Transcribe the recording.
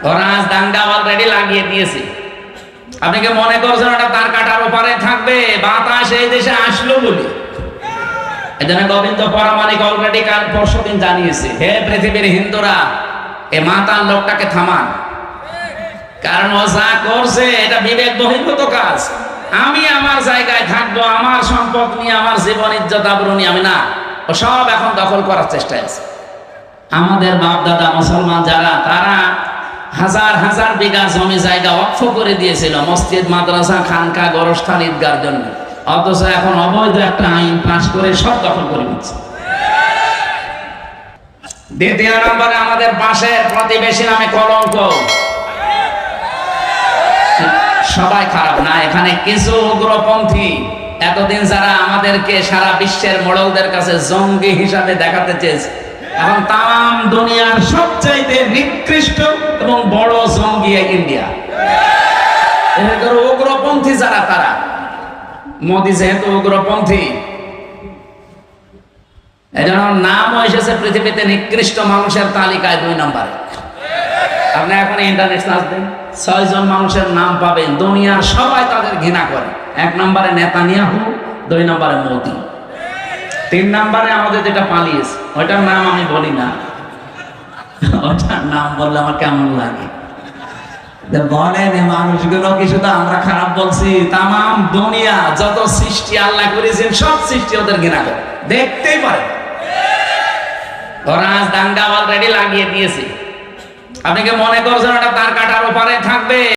ওরা আজ দাঙ্গা অলরেডি লাগিয়ে দিয়েছে। আপনি কি মনে করছেন ওটা তার কাটার ওপারে থাকবে? বাতাস এই দেশে আসলো বলে এজন্য গোবিন্দ পরামানিক অলরেডি কাল পরশুদিন জানিয়েছে, হে পৃথিবীর হিন্দুরা, এ মাতাল লোকটাকে থামান। কারণ ও যা করছে এটা বিবেক বহির্ভূত কাজ। আমি আমার জায়গায় থাকবো, আমার সম্পদ নিয়ে, আমার জীবন ইজ্জত আবরু নিয়ে আমি না, ও সব এখন দখল করার চেষ্টায় আছে। আমাদের বাপ দাদা মুসলমান যারা, তারা হাজার হাজার বিঘা জমি জায়গা ওয়াকফ করে দিয়েছিল মসজিদ, মাদ্রাসা, খানকা, গোরস্থান, ঈদগার জন্য। অথচ এখন অবৈধ একটা আইন পাস করে সব দখল করে দিচ্ছে। দ্বিতীয় নম্বরে আমাদের পাশের প্রতিবেশী নামে কলঙ্ক। সবাই খারাপ না, এখানে কিছু উগ্রপন্থী এতদিন যারা আমাদেরকে সারা বিশ্বের মোড়লদের কাছে জঙ্গি হিসাবে দেখাতে চেয়েছে, এখন তাম দুনিয়ার সবচাইতে নিকৃষ্ট এবং বড় জঙ্গি ইন্ডিয়া। উগ্রপন্থী যারা, তারা মোদী যেহেতু উগ্রপন্থী, এজন্য নাম এসেছে পৃথিবীতে নিকৃষ্ট মানুষের তালিকায় 2 নম্বরে। আপনি এখন ইন্টারনেট সার্চ দেন, 6 জন মানুষের নাম পাবেন, দুনিয়ার সবাই তাদের ঘৃণা করে। 1 নম্বরে নেতানিয়াহু, 2 নম্বরে মোদী, 3 নম্বরে আমাদের যেটা পালিয়েছে, ওইটার নাম আমি বলি না, ওটার নাম বললে আমার কেমন লাগে। বলেন এই মানুষগুলো কি শুধু আমরা খারাপ বলছি? তাম দুনিয়া যত সৃষ্টি আল্লাহ করেছেন সব সৃষ্টি ওদের ঘৃণা করে, দেখতেই পারে। ওরা আজ দাঙ্গা অলরেডি লাগিয়ে দিয়েছে। আপনি কি মনে করছেন ওটা তার কাটার ওপারে থাকবে?